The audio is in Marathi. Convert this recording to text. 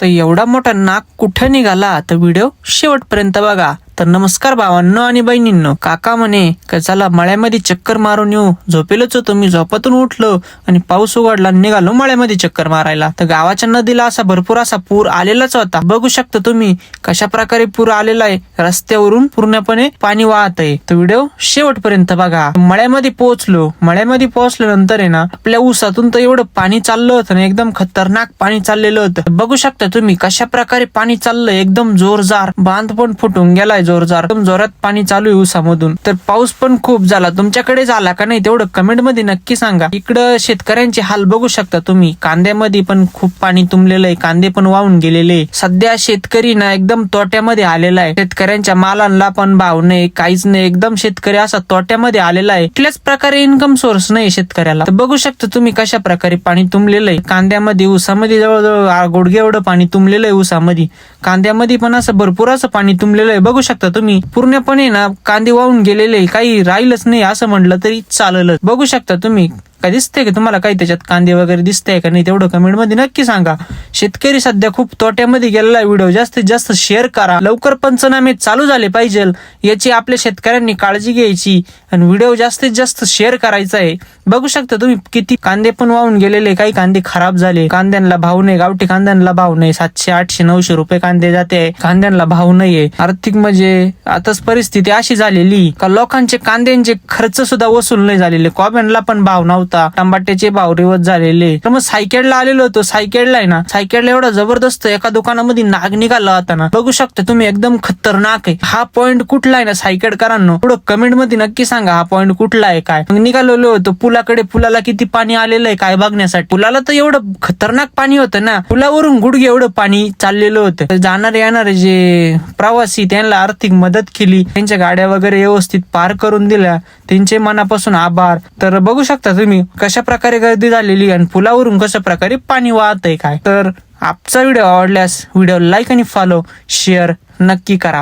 तर एवढा मोठा नाक कुठं निघाला तर व्हिडिओ शेवटपर्यंत बघा. तर नमस्कार भावांनो आणि बहिणींनो. काका म्हणे का चला मळ्यामध्ये चक्कर मारून येऊ. झोपेलच होतो मी, झोपातून उठलो आणि पाऊस उघडला, निघालो मळ्यामध्ये चक्कर मारायला. तर गावाच्या नदीला असा भरपूर असा पूर आलेलाच होता. बघू शकता तुम्ही कशा प्रकारे पूर आलेला आहे. रस्त्यावरून पूर्णपणे पाणी वाहत आहे. तर व्हिडिओ शेवटपर्यंत बघा. मळ्यामध्ये पोहोचल्यानंतर आहे ना, आपल्या ऊसातून तर एवढं पाणी चाललं होतं ना, एकदम खतरनाक पाणी चाललेलं होतं. बघू शकता तुम्ही कशा प्रकारे पाणी चाललंय. एकदम जोरदार, बांध पण फुटून गेलाय जोरदार. एकदम जोरात पाणी चालू आहे ऊसामधून. तर पाऊस पण खूप झाला. तुमच्याकडे झाला का नाही तेवढं कमेंट मध्ये नक्की सांगा. इकडं शेतकऱ्यांचे हाल बघू शकता तुम्ही. कांद्यामध्ये पण खूप पाणी तुंबलेलं आहे. कांदे पण वाहून गेलेले. सध्या शेतकरी ना एकदम तोट्यामध्ये आलेला आहे. शेतकऱ्यांच्या मालांना पण भाव नाही, काहीच नाही. एकदम शेतकरी असा तोट्यामध्ये आलेला आहे. कुठल्याच प्रकारे इन्कम सोर्स नाही शेतकऱ्याला. तर बघू शकता तुम्ही कशा प्रकारे पाणी तुंबलेलं आहे. कांद्यामध्ये, ऊसामध्ये जवळजवळ गुडघे एवढं पाणी तुंबलेलं आहे. ऊसामध्ये, कांद्यामध्ये पण असं भरपूर असं पाणी तुंबलेलं आहे. बघू शकता तुम्ही पूर्णपणे ना कांदे वाहून गेलेले, काही राहिलंच नाही असं म्हटलं तरी चालेल. बघू शकता तुम्ही. काय दिसतंय का तुम्हाला काही त्याच्यात कांदे वगैरे दिसतंय का नाही तेवढं कमेंट मध्ये नक्की सांगा. शेतकरी सध्या खूप तोट्यामध्ये गेलेला आहे. व्हिडिओ जास्तीत जास्त शेअर करा. लवकर पंचनामे चालू झाले पाहिजे याची आपल्या शेतकऱ्यांनी काळजी घ्यायची आणि व्हिडिओ जास्तीत जास्त शेअर करायचा आहे. बघू शकता तुम्ही किती कांदे पण वाहून गेलेले, काही कांदे खराब झाले. कांद्यांना भाव नाही, गावठी कांद्यांना भाव नाही. 700, 800, 900 रुपये कांदे जाते. कांद्यांना भाव नाहीये. आर्थिक म्हणजे आताच परिस्थिती अशी झालेली का लोकांचे कांद्यांचे खर्च सुद्धा वसूल नाही झालेले. कोब्यांना पण भाव नव्हता. टमाट्याचे भाव रिवर्स झालेले. तर मग सायकेडला आलेलो होतो. सायकेडला आहे ना, सायकेडला एवढा जबरदस्त एका दुकानामध्ये नाग निघाला होता ना. बघू शकता तुम्ही, एकदम खतरनाक आहे. हा पॉइंट कुठला आहे ना सायकेडकरांनो, थोडं कमेंट मध्ये नक्की सांगा हा पॉइंट कुठला आहे काय. मग निघालेलो होतो पुलाकडे. पुलाला किती पाणी आलेलं आहे काय बघण्यासाठी. पुलाला तर एवढं खतरनाक पाणी होतं ना, पुलावरून गुडघे एवढं पाणी चाललेलं होतं. जाणारे येणारे जे प्रवासी त्यांना आर्थिक मदत केली, त्यांच्या गाड्या वगैरे व्यवस्थित पार करून दिल्या, त्यांचे मनापासून आभार. तर बघू शकता तुम्ही कशा प्रकारे गर्दी झालेली आणि पुलावरून कशा प्रकारे पाणी वाहत आहे काय. तर आजचा व्हिडिओ आवडल्यास व्हिडिओ लाईक आणि फॉलो शेअर नक्की करा.